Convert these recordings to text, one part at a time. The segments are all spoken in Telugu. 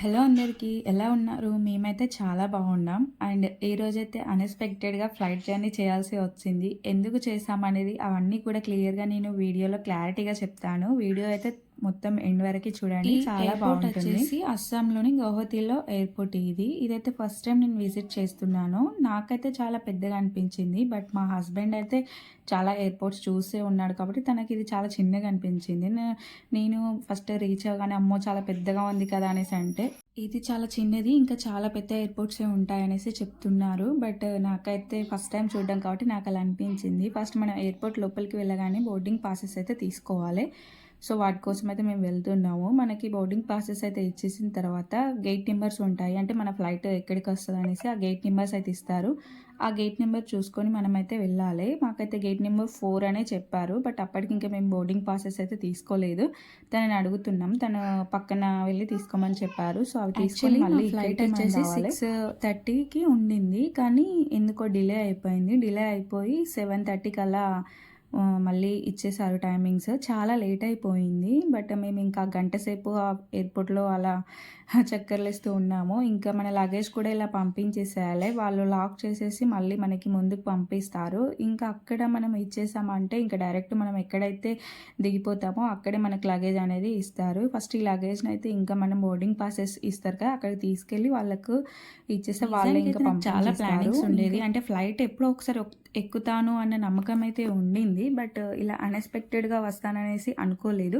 హలో అందరికీ ఎలా ఉన్నారు? మేమైతే చాలా బాగున్నాం. అండ్ ఈరోజైతే అన్‌ఎక్స్‌పెక్టెడ్‌గా ఫ్లైట్ జర్నీ చేయాల్సి వచ్చింది. ఎందుకు చేశామనేది అవన్నీ కూడా క్లియర్‌గా నేను వీడియోలో క్లారిటీగా చెప్తాను. వీడియో అయితే మొత్తం ఎండ్ వరకి చూడండి. చాలా ఎయిర్‌పోర్ట్ బాగుంటుంది. వచ్చేసి అస్సాంలోని గౌహతిలో ఎయిర్‌పోర్ట్ ఇది. ఇదైతే ఫస్ట్ టైం నేను విజిట్ చేస్తున్నాను. నాకైతే చాలా పెద్దగా అనిపించింది. బట్ మా హస్బెండ్ అయితే చాలా ఎయిర్‌పోర్ట్స్ చూసే ఉన్నాడు కాబట్టి తనకిది చాలా చిన్నగా అనిపించింది. నేను ఫస్ట్ రీచ్ అవ్వగానే అమ్మో! చాలా పెద్దగా ఉంది కదా అనేసి అంటే, ఇది చాలా చిన్నది ఇంకా చాలా పెద్ద ఎయిర్‌పోర్ట్సే ఉంటాయనేసి చెప్తున్నారు. బట్ నాకైతే ఫస్ట్ టైం చూడడం కాబట్టి నాకలా అనిపించింది. ఫస్ట్ మనం ఎయిర్‌పోర్ట్ లోపలికి వెళ్ళగానే బోర్డింగ్ పాసెస్ అయితే తీసుకోవాలి. సో వాటి కోసం అయితే మేము వెళ్తున్నాము. మనకి బోర్డింగ్ పాసెస్ అయితే ఇచ్చేసిన తర్వాత గేట్ నెంబర్స్ ఉంటాయి. అంటే మన ఫ్లైట్ ఎక్కడికి వస్తదనేసి ఆ గేట్ నెంబర్స్ అయితే ఇస్తారు. ఆ గేట్ నెంబర్ చూసుకొని మనమైతే వెళ్ళాలి. మాకైతే గేట్ నెంబర్ 4 అనే చెప్పారు. బట్ అప్పటికి ఇంకా మేము బోర్డింగ్ పాసెస్ అయితే తీసుకోలేదు. తనని అడుగుతున్నాం. తను పక్కన వెళ్ళి తీసుకోమని చెప్పారు. సో అవి తీసుకొని మళ్ళీ ఫ్లైట్ ఇక్కడికే మనం వచ్చేసి రావాలి. 6:30కి ఉండింది. కానీ ఎందుకో డిలే అయిపోయింది. డిలే అయిపోయి 7:30 కల్లా మళ్ళీ ఇచ్చేసారు టైమింగ్స్. చాలా లేట్ అయిపోయింది. బట్ మేము ఇంకా గంట సేపు ఆ ఎయిర్‌పోర్ట్‌లో అలా చక్కర్లేస్తూ ఉన్నాము. ఇంకా మన లగేజ్ కూడా ఇలా పంపించేసేయాలి. వాళ్ళు లాక్ చేసేసి మళ్ళీ మనకి ముందుకు పంపిస్తారు. ఇంకా అక్కడ మనం ఇచ్చేసామంటే ఇంకా డైరెక్ట్ మనం ఎక్కడైతే దిగిపోతామో అక్కడే మనకి లగేజ్ అనేది ఇస్తారు. ఫస్ట్ ఈ లగేజ్‌నైతే ఇంకా మనం బోర్డింగ్ పాసెస్ ఇస్తారు కదా! అక్కడికి తీసుకెళ్ళి వాళ్ళకు ఇచ్చేస్తే వాళ్ళే ఇంకా నిజానికైతే నాకు చాలా పంపించేస్తారు. ప్లానింగ్స్ ఉండేది. ఇంకా అంటే ఫ్లైట్ ఎప్పుడో ఒకసారి ఎక్కుతాను అన్న నమ్మకం అయితే ఉండింది. బట్ ఇలా అన్‌ఎక్స్‌పెక్టెడ్‌గా వస్తాననేసి అనుకోలేదు.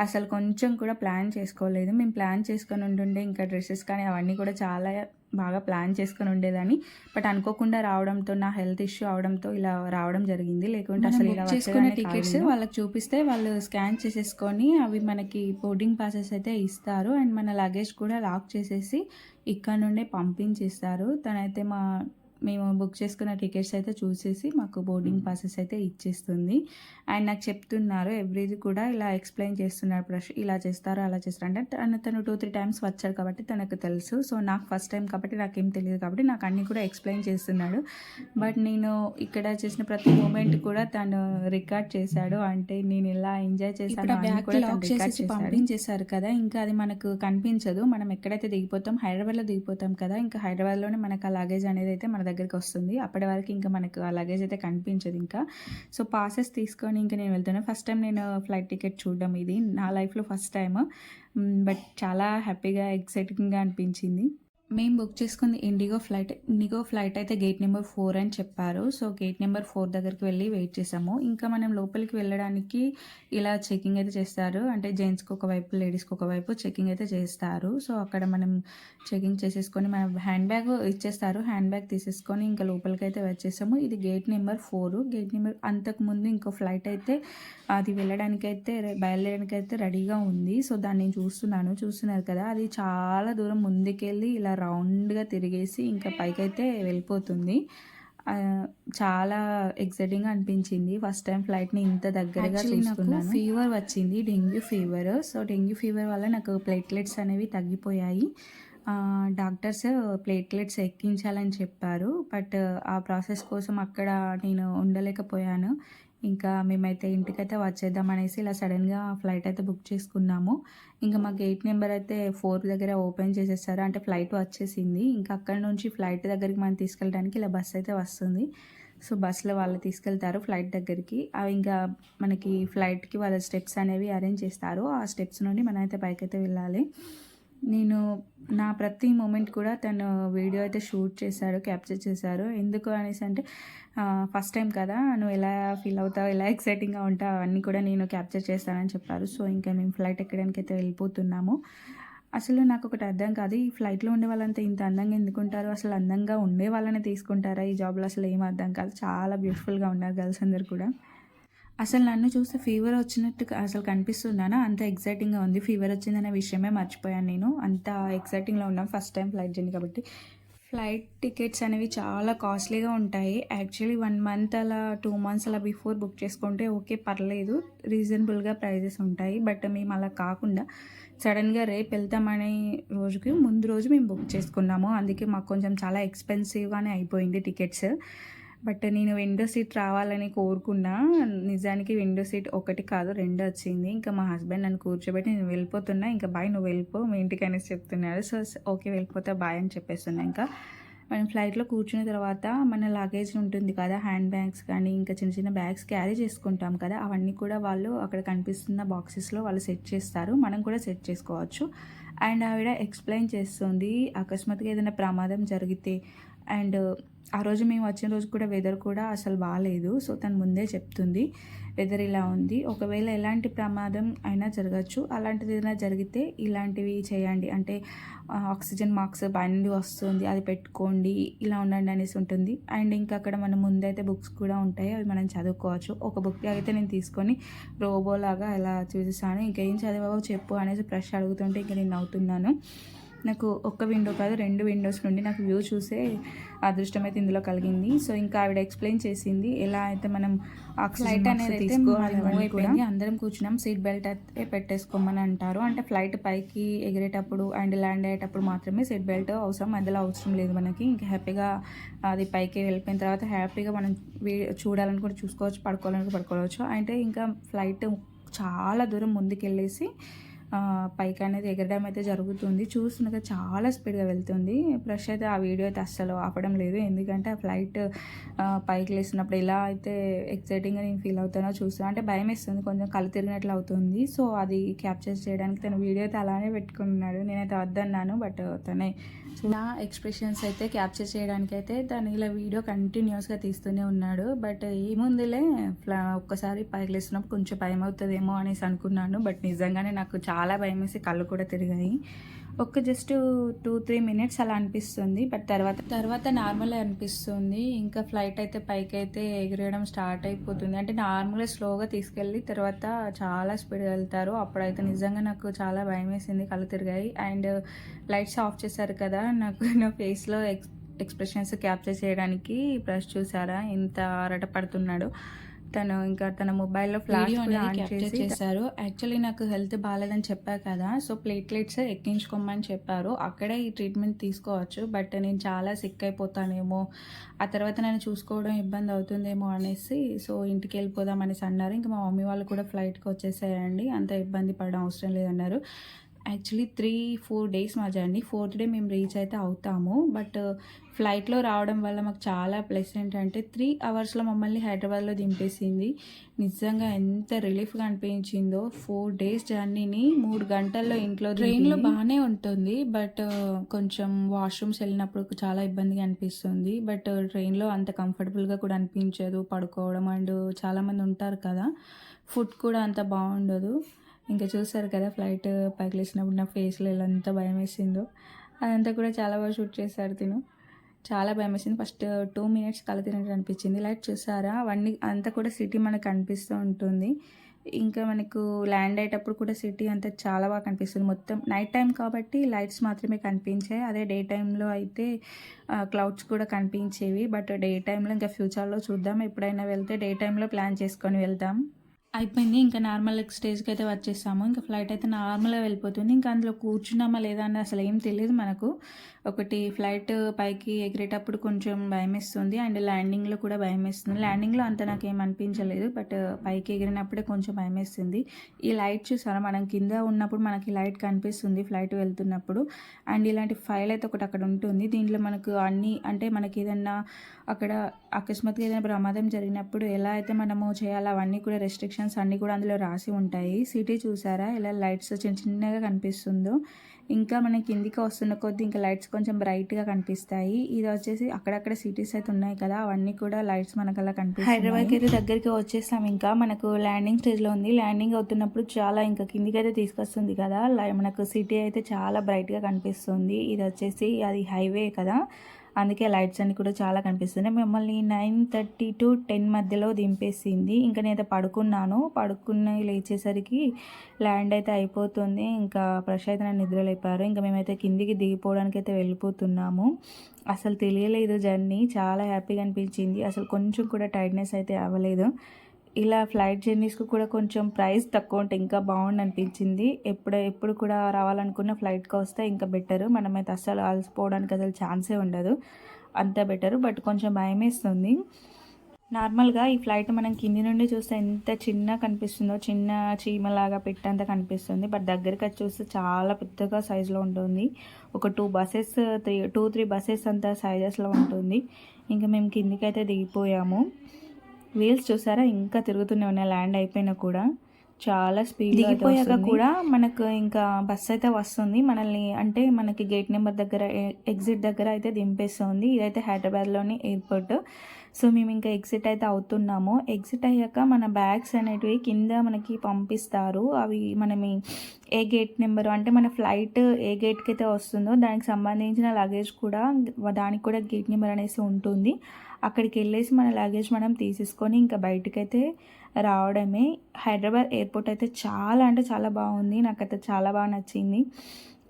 అసలు కొంచెం కూడా ప్లాన్ చేసుకోలేదు. మేము ప్లాన్ చేసుకొని ఉండుంటే ఇంకా డ్రెసెస్ కానీ అవన్నీ కూడా చాలా బాగా ప్లాన్ చేసుకొని ఉండేదాన్ని. బట్ అనుకోకుండా రావడంతో నా హెల్త్ ఇష్యూ అవడంతో ఇలా రావడం జరిగింది. లేకుంటే మనం అసలు బుక్ ఇలా చేసుకున్న వచ్చేదాన్ని కాదు టికెట్స్ నేను. వాళ్ళకి చూపిస్తే వాళ్ళు స్కాన్ చేసేసుకొని అవి మనకి బోర్డింగ్ పాసెస్ అయితే ఇస్తారు. అండ్ మన లగేజ్ కూడా లాక్ చేసేసి ఇక్కడ నుండే పంపించేస్తారు. తనైతే మేము బుక్ చేసుకున్న టికెట్స్ అయితే చూసేసి మాకు బోర్డింగ్ పాసెస్ అయితే ఇచ్చేస్తుంది. అండ్ నాకు చెప్తున్నారు ఎవ్రీది కూడా ఇలా ఎక్స్‌ప్లెయిన్ చేస్తున్నారు. ఇలా చేస్తారు, అలా చేస్తారు అంటే తను 2, 3 టైమ్స్ వచ్చాడు కాబట్టి తనకు తెలుసు. సో నాకు ఫస్ట్ టైం కాబట్టి నాకేం తెలీదు కాబట్టి నాకు అన్నీ కూడా ఎక్స్‌ప్లెయిన్ చేస్తున్నాడు. బట్ నేను ఇక్కడ చేసిన ప్రతి మూమెంట్ కూడా తను రికార్డ్ చేశాడు. అంటే నేను ఎలా ఎంజాయ్ ఇప్పుడు చేశానో ఆ అన్నీ బ్యాగ్ కూడా తను లాక్ రికార్డ్ చేసేసి చేశాడు. పంపించేశారు కదా! ఇంకా అది మనకు కనిపించదు. మనం ఎక్కడైతే దిగిపోతాం హైదరాబాద్‌లో దిగిపోతాం కదా! ఇంకా హైదరాబాద్‌లోనే మనకు ఆ లగేజ్ అనేది అయితే మన దగ్గరికొస్తుంది. అప్పటి వరకు ఇంకా మనకు ఆ లగేజ్ అయితే కనిపించదు ఇంకా. సో పాసెస్ తీసుకొని ఇంక నేను వెళ్తున్నా. ఫస్ట్ టైం నేను ఫ్లైట్ టికెట్ చూడడం ఇది. నా లైఫ్‌లో ఫస్ట్ టైమ్. బట్ చాలా హ్యాపీగా, ఎక్సైటింగ్‌గా అనిపించింది. మేము బుక్ చేసుకుంది ఇండిగో ఫ్లైట్. ఇండిగో ఫ్లైట్ అయితే గేట్ నెంబర్ 4 అని చెప్పారు. సో, గేట్ నెంబర్ 4 దగ్గరికి వెళ్ళి వెయిట్ చేసాము. ఇంకా మనం లోపలికి వెళ్ళడానికి ఇలా చెకింగ్ అయితే చేస్తారు. అంటే జెంట్స్‌కి ఒకవైపు, లేడీస్‌కి ఒకవైపు చెకింగ్ అయితే చేస్తారు. సో, అక్కడ మనం చెకింగ్ చేసేసుకొని మన హ్యాండ్ బ్యాగ్ ఇచ్చేస్తారు. హ్యాండ్ బ్యాగ్ తీసేసుకొని ఇంకా లోపలికైతే వచ్చేసాము. ఇది గేట్ నెంబర్ 4. గేట్ నెంబర్ అంతకుముందు ఇంకో ఫ్లైట్ అయితే అది వెళ్ళడానికైతే బయలుదేరడానికైతే రెడీగా ఉంది. సో, దాన్ని నేను చూస్తున్నారు కదా! అది చాలా దూరం ముందుకెళ్ళి ఇలా రౌండ్‌గా తిరిగేసి ఇంకా పైకైతే వెళ్ళిపోతుంది. చాలా ఎక్సైటింగ్‌గా అనిపించింది. ఫస్ట్ టైమ్ ఫ్లైట్‌ని ఇంత దగ్గరగా యాక్చువల్లీ నాకు చూస్తున్నాను. ఫీవర్ వచ్చింది. Dengue fever. So, dengue fever వల్ల నాకు ప్లేట్లెట్స్ అనేవి తగ్గిపోయాయి. డాక్టర్స్ ప్లేట్లెట్స్ ఎక్కించాలని చెప్పారు. బట్ ఆ ప్రాసెస్ కోసం అక్కడ నేను ఉండలేకపోయాను. ఇంకా మేమైతే ఇంటికైతే వచ్చేద్దాం అనేసి ఇలా సడెన్‌గా ఫ్లైట్ అయితే బుక్ చేసుకున్నాము. ఇంకా మా గేట్ నెంబర్ అయితే 4 దగ్గర ఓపెన్ చేసేసారు. అంటే ఫ్లైట్ వచ్చేసింది. ఇంకా అక్కడి నుంచి ఫ్లైట్ దగ్గరికి మనం తీసుకెళ్ళడానికి ఇలా బస్ అయితే వస్తుంది. సో, బస్‌లో వాళ్ళు తీసుకెళ్తారు ఫ్లైట్ దగ్గరికి. అవి ఇంకా మనకి ఫ్లైట్‌కి వాళ్ళ స్టెప్స్ అనేవి అరేంజ్ చేస్తారు. ఆ స్టెప్స్ నుండి మనమైతే పైకైతే వెళ్ళాలి. నేను నా ప్రతి మూమెంట్ కూడా తను వీడియో అయితే షూట్ చేశాడు, క్యాప్చర్ చేశారు. ఎందుకు అనేసి అంటే ఫస్ట్ టైం కదా! నువ్వు ఎలా ఫీల్ అవుతావు, ఎలా ఎక్సైటింగ్‌గా ఉంటావు అవన్నీ కూడా నేను క్యాప్చర్ చేస్తానని చెప్పారు. సో, ఇంకా మేము ఫ్లైట్ ఎక్కడానికైతే వెళ్ళిపోతున్నాము. అసలు నాకొకటి అర్థం కాదు. ఈ ఫ్లైట్‌లో ఉండే వాళ్ళంతా ఇంత అందంగా ఎందుకుంటారు? అసలు అందంగా ఉండే వాళ్ళనే తీసుకుంటారా ఈ జాబ్‌లో? అసలు ఏం అర్థం కాదు. చాలా బ్యూటిఫుల్‌గా ఉన్నారు గర్ల్స్ అందరూ కూడా. అసలు నన్ను చూస్తే ఫీవర్ వచ్చినట్టు అసలు కనిపిస్తున్నానా? అంత ఎక్సైటింగ్‌గా ఉంది. ఫీవర్ వచ్చిందనే విషయమే మర్చిపోయాను నేను. అంత ఎక్సైటింగ్‌లో ఉన్నాను ఫస్ట్ టైమ్ ఫ్లైట్ జర్నీ కాబట్టి. ఫ్లైట్ టికెట్స్ అనేవి చాలా కాస్ట్‌లీగా ఉంటాయి. యాక్చువల్లీ 1 మంత్ అలా, 2 మంత్స్ అలా బిఫోర్ బుక్ చేసుకుంటే ఓకే పర్లేదు. రీజనబుల్‌గా ప్రైజెస్ ఉంటాయి. బట్ మేము అలా కాకుండా సడెన్‌గా రేపు వెళ్తామనే రోజుకి ముందు రోజు మేము బుక్ చేసుకున్నాము. అందుకే మాకు కొంచెం చాలా ఎక్స్‌పెన్సివ్‌గానే అయిపోయింది టికెట్స్. బట్ నేను విండో సీట్ రావాలని కోరుకున్నా. నిజానికి విండో సీట్ ఒకటి కాదు 2 వచ్చింది. ఇంకా మా హస్బెండ్ నన్ను కూర్చోబెట్టి నేను వెళ్ళిపోతున్నా. ఇంకా బాయ్ నువ్వు వెళ్ళిపో మీ ఇంటికి అనేసి చెప్తున్నాడు. సో, ఓకే వెళ్ళిపోతా బాయ్ అని చెప్పేస్తున్నా ఇంకా. మనం ఫ్లైట్‌లో కూర్చున్న తర్వాత మన లగేజ్ ఉంటుంది కదా! హ్యాండ్ బ్యాగ్స్ కానీ, ఇంకా చిన్న చిన్న బ్యాగ్స్ క్యారీ చేసుకుంటాం కదా! అవన్నీ కూడా వాళ్ళు అక్కడ కనిపిస్తున్న బాక్సెస్‌లో వాళ్ళు సెట్ చేస్తారు. మనం కూడా సెట్ చేసుకోవచ్చు. అండ్ ఆవిడ ఎక్స్‌ప్లెయిన్ చేస్తుంది. అకస్మాత్తుగా ఏదైనా ప్రమాదం జరిగితే అండ్ ఆ రోజు మేము వచ్చిన రోజు కూడా వెదర్ కూడా అసలు బాలేదు. సో, తను ముందే చెప్తుంది. వెదర్ ఇలా ఉంది. ఒకవేళ ఎలాంటి ప్రమాదం అయినా జరగచ్చు. అలాంటిది ఏదైనా జరిగితే ఇలాంటివి చేయండి. అంటే ఆక్సిజన్ మాస్క్ పైనుండి వస్తుంది. అది పెట్టుకోండి. ఇలా ఉండండి అనేసి ఉంటుంది. అండ్ ఇంకా అక్కడ మన ముందైతే బుక్స్ కూడా ఉంటాయి. అవి మనం చదువుకోవచ్చు. ఒక బుక్ అయితే నేను తీసుకొని రోబోలాగా అలా చూసేసాను. ఇంకేం చదివావో చెప్పు అనేసి ప్రశ్న అడుగుతుంటే ఇంక నేను నవ్వుతున్నాను. నాకు ఒక్క విండో కాదు 2 విండోస్ నుండి నాకు వ్యూ చూసే అదృష్టం అయితే ఇందులో కలిగింది. సో, ఇంకా ఆవిడ ఎక్స్‌ప్లెయిన్ చేసింది. ఎలా అయితే మనం ఫ్లైట్ అనేది తీసుకోవాలి కూడా అందరం కూర్చున్నాం. సీట్ బెల్ట్ అయితే పెట్టేసుకోమని అంటారు. అంటే ఫ్లైట్ పైకి ఎగిరేటప్పుడు అండ్ ల్యాండ్ అయ్యేటప్పుడు మాత్రమే సీట్ బెల్ట్ అవసరం. మధ్యలో అవసరం లేదు మనకి. ఇంకా హ్యాపీగా అది పైకి వెళ్ళిపోయిన తర్వాత హ్యాపీగా మనం చూడాలనుకుంటే చూసుకోవచ్చు, పడుకోవాలనుకుంటే పడుకోవచ్చు. అంటే ఇంకా ఫ్లైట్ చాలా దూరం ముందుకెళ్ళేసి పైకి అనేది ఎగరడం అయితే జరుగుతుంది. చూస్తున్నగా చాలా స్పీడ్‌గా వెళ్తుంది. ఫ్రెష్ అయితే ఆ వీడియో అయితే అస్సలు ఆపడం లేదు. ఎందుకంటే ఆ ఫ్లైట్ పైకి లేస్తున్నప్పుడు ఎలా అయితే ఎక్సైటింగ్‌గా నేను ఫీల్ అవుతానో చూస్తున్నా. అంటే భయమేస్తుంది. కొంచెం కళ్ళు తిరిగినట్లు అవుతుంది. సో, అది క్యాప్చర్ చేయడానికి తను వీడియో అయితే అలానే పెట్టుకున్నాడు. నేనైతే వద్దన్నాను. బట్ తనే నా ఎక్స్‌ప్రెషన్స్ అయితే క్యాప్చర్ చేయడానికైతే తను ఇలా వీడియో కంటిన్యూస్‌గా తీస్తూనే ఉన్నాడు. బట్ ఏముందిలే ఒక్కసారి పైకి లేస్తున్నప్పుడు కొంచెం భయమవుతదేమో అనేసి అనుకున్నాను. బట్ నిజంగానే నాకు చాలా భయమేసి కళ్ళు కూడా తిరిగాయి. జస్ట్ 2-3 మినిట్స్ అలా అనిపిస్తుంది. బట్ తర్వాత నార్మలే అనిపిస్తుంది. ఇంకా ఫ్లైట్ అయితే పైకైతే ఎగిరేయడం స్టార్ట్ అయిపోతుంది. అంటే నార్మల్‌గా స్లోగా తీసుకెళ్ళి తర్వాత చాలా స్పీడ్‌గా వెళ్తారు. అప్పుడైతే నిజంగా నాకు చాలా భయమేసింది. కళ్ళు తిరిగాయి. అండ్ లైట్స్ ఆఫ్ చేశారు కదా! నాకు నా ఫేస్‌లో ఎక్స్‌ప్రెషన్స్ క్యాప్చర్ చేయడానికి బ్రష్ చూసారా ఎంత ఆరాటపడుతున్నాడో. తను ఇంకా తన మొబైల్‌లో ఫ్లాష్ కూడా ఆన్ చేశారు. యాక్చువల్లీ నాకు హెల్త్ బాలేదని చెప్పా కదా! సో, ప్లేట్లెట్స్ ఎక్కించుకోమని చెప్పారు. అక్కడే ఈ ట్రీట్మెంట్ తీసుకోవచ్చు. బట్ నేను చాలా సిక్ అయిపోతానేమో, ఆ తర్వాత నన్ను చూసుకోవడం ఇబ్బంది అవుతుందేమో అనేసి సో, ఇంటికెళ్ళిపోదాం అనేసి అన్నారు. ఇంకా మా మమ్మీ వాళ్ళు కూడా ఫ్లైట్‌కి వచ్చేసేయండి. అంత ఇబ్బంది పడడం అవసరం లేదన్నారు. యాక్చువల్లీ 3-4 డేస్ మా జర్నీ. 4th డే మేము రీచ్ అయితే అవుతాము. బట్ ఫ్లైట్‌లో రావడం వల్ల మాకు చాలా ప్లస్ ఏంటంటే 3 అవర్స్‌లో మమ్మల్ని హైదరాబాద్‌లో దింపేసింది. నిజంగా ఎంత రిలీఫ్‌గా అనిపించిందో. 4 డేస్ జర్నీని 3 గంటల్లో ఇంట్లో ట్రైన్‌లో బాగానే ఉంటుంది. బట్ కొంచెం వాష్‌రూమ్స్ వెళ్ళినప్పుడు చాలా ఇబ్బందిగా అనిపిస్తుంది. బట్ ట్రైన్‌లో అంత కంఫర్టబుల్‌గా కూడా అనిపించదు. పడుకోవడం అండ్ చాలామంది ఉంటారు కదా! ఫుడ్ కూడా అంత బాగుండదు. ఇంకా చూసారు కదా ఫ్లైట్ పైకి లేచినప్పుడు నా ఫేస్‌లో ఎంత భయమేసిందో. అదంతా కూడా చాలా బాగా షూట్ చేశారు తిను. చాలా భయమేసింది. ఫస్ట్ 2 మినిట్స్ కళ్ళు తిరిగినట్టు అనిపించింది. లైట్ చూసారా? అవన్నీ అంతా కూడా సిటీ మనకు కనిపిస్తూ ఉంటుంది. ఇంకా మనకు ల్యాండ్ అయ్యేటప్పుడు కూడా సిటీ అంతా చాలా బాగా కనిపిస్తుంది. మొత్తం నైట్ టైం కాబట్టి లైట్స్ మాత్రమే కనిపించాయి. అదే డే టైంలో అయితే క్లౌడ్స్ కూడా కనిపించేవి. బట్ డే టైంలో ఇంకా ఫ్యూచర్‌లో చూద్దాం. ఎప్పుడైనా వెళ్తే డే టైంలో ప్లాన్ చేసుకొని వెళ్దాం. అయిపోయింది. ఇంకా నార్మల్ స్టేజ్‌కి అయితే వచ్చేసాము. ఇంకా ఫ్లైట్ అయితే నార్మల్‌గా వెళ్ళిపోతుంది. ఇంకా అందులో కూర్చున్నామా లేదా అని అసలు ఏం తెలీదు మనకు. ఫ్లైట్ పైకి ఎగిరేటప్పుడు కొంచెం భయమేస్తుంది. అండ్ ల్యాండింగ్‌లో కూడా భయమేస్తుంది. ల్యాండింగ్‌లో అంత నాకేం అనిపించలేదు. బట్ పైకి ఎగిరినప్పుడే కొంచెం భయమేస్తుంది. ఈ లైట్ చూసారా? మనం కింద ఉన్నప్పుడు మనకి లైట్ కనిపిస్తుంది ఫ్లైట్ వెళ్తున్నప్పుడు. అండ్ ఇలాంటి ఫైల్ అయితే ఒకటి అక్కడ ఉంటుంది. దీంట్లో మనకు అన్నీ అంటే మనకి ఏదన్నా అక్కడ అకస్మాత్తుగా ఏదైనా ప్రమాదం జరిగినప్పుడు ఎలా అయితే మనము చేయాలో అవన్నీ కూడా రెస్ట్రిక్షన్స్ అన్నీ కూడా అందులో రాసి ఉంటాయి. సిటీ చూసారా ఇలా లైట్స్ చిన్నగా కనిపిస్తుందో. ఇంకా మనం కిందికి వస్తున్న కొద్దీ ఇంకా లైట్స్ కొంచెం బ్రైట్‌గా కనిపిస్తాయి. ఇది వచ్చేసి అక్కడక్కడ సిటీస్ అయితే ఉన్నాయి కదా! అవన్నీ కూడా లైట్స్ మనకు అలా కనిపిస్తున్నాయి. హైదరాబాద్‌కి అయితే దగ్గరికి వచ్చేసాం. ఇంకా మనకు ల్యాండింగ్ స్టేజ్‌లో ఉంది. ల్యాండింగ్ అవుతున్నప్పుడు చాలా ఇంకా కిందికైతే తీసుకొస్తుంది కదా! మనకు సిటీ అయితే చాలా బ్రైట్‌గా కనిపిస్తుంది. ఇది వచ్చేసి అది హైవే కదా! అందుకే లైట్స్ అన్నీ కూడా చాలా కనిపిస్తున్నాయి. మమ్మల్ని 9:30-10 మధ్యలో దింపేసింది. ఇంకా నేనైతే పడుకున్నాను. పడుకుని లేచేసరికి ల్యాండ్ అయితే అయిపోతుంది. ఇంకా ఫ్రెష్ అయితే నన్ను నిద్ర లేపారు. ఇంకా మేమైతే కిందికి దిగిపోవడానికి అయితే వెళ్ళిపోతున్నాము. అసలు తెలియలేదు జర్నీ. చాలా హ్యాపీగా అనిపించింది. అసలు కొంచెం కూడా టైర్డ్‌నెస్ అయితే అవ్వలేదు. ఇలా ఫ్లైట్ జర్నీస్‌కి కూడా కొంచెం ప్రైస్ తక్కువ ఉంటే ఇంకా బాగుండు అనిపించింది. ఎప్పుడు కూడా రావాలనుకున్న ఫ్లైట్‌కి వస్తే ఇంకా బెటర్. మనమైతే అస్సలు అలసిపోవడానికి అసలు ఛాన్సే ఉండదు. అంత బెటర్. బట్ కొంచెం భయమేస్తుంది. నార్మల్గా ఈ ఫ్లైట్ మనం కింది నుండి చూస్తే ఎంత చిన్న కనిపిస్తుందో, చిన్న చీమలాగా పెట్టంత కనిపిస్తుంది. బట్ దగ్గరికి వచ్చి చూస్తే చాలా పెద్దగా సైజులో ఉంటుంది. ఒక 2-3 బస్సెస్ అంత సైజెస్లో ఉంటుంది. ఇంకా మేము కిందికైతే దిగిపోయాము. వీల్స్ చూసారా ఇంకా తిరుగుతూనే ఉన్నాయి ల్యాండ్ అయిపోయినా కూడా. చాలా స్పీడ్ దిగిపోయాక కూడా మనకు ఇంకా బస్ అయితే వస్తుంది మనల్ని, అంటే మనకి గేట్ నెంబర్ దగ్గర ఎగ్జిట్ దగ్గర అయితే దింపేస్తుంది. ఇదైతే హైదరాబాద్లోని ఎయిర్పోర్ట్. సో మేము ఇంకా ఎగ్జిట్ అయితే అవుతున్నాము. ఎగ్జిట్ అయ్యాక మన బ్యాగ్స్ అనేటివి కింద మనకి పంపిస్తారు. అవి మనం ఏ గేట్ నెంబరు, అంటే మన ఫ్లైట్ ఏ గేట్కి అయితే వస్తుందో దానికి సంబంధించిన లగేజ్ కూడా, దానికి కూడా గేట్ నెంబర్ అనేసి ఉంటుంది. అక్కడికి వెళ్ళేసి మన లగేజ్ మనం తీసేసుకొని ఇంకా బయటకైతే రావడమే. హైదరాబాద్ ఎయిర్పోర్ట్ అయితే చాలా అంటే చాలా బాగుంది. నాకైతే చాలా బాగా నచ్చింది.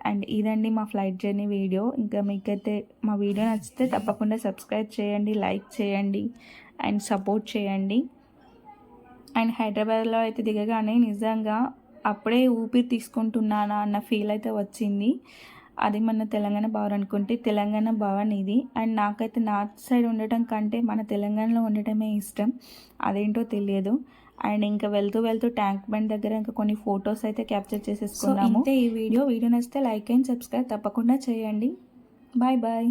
అండ్ ఇదండి మా ఫ్లైట్ జర్నీ వీడియో. ఇంకా మీకైతే మా వీడియో నచ్చితే తప్పకుండా సబ్స్క్రైబ్ చేయండి, లైక్ చేయండి అండ్ సపోర్ట్ చేయండి. అండ్ హైదరాబాద్లో అయితే దిగగానే నిజంగా అప్పుడే ఊపిరి తీసుకుంటున్నానా అన్న ఫీల్ అయితే వచ్చింది. అది మన తెలంగాణ భవన్ అనుకుంటే తెలంగాణ భవన్ ఇది. అండ్ నాకైతే నార్త్ సైడ్ ఉండటం కంటే మన తెలంగాణలో ఉండటమే ఇష్టం. అదేంటో తెలియదు. అండ్ ఇంకా వెళ్తూ ట్యాంక్ బండ్ దగ్గర ఇంకా కొన్ని ఫొటోస్ అయితే క్యాప్చర్ చేసేసుకున్నాము. ఈ వీడియో నచ్చితే లైక్ అండ్ సబ్స్క్రైబ్ తప్పకుండా చేయండి. బాయ్.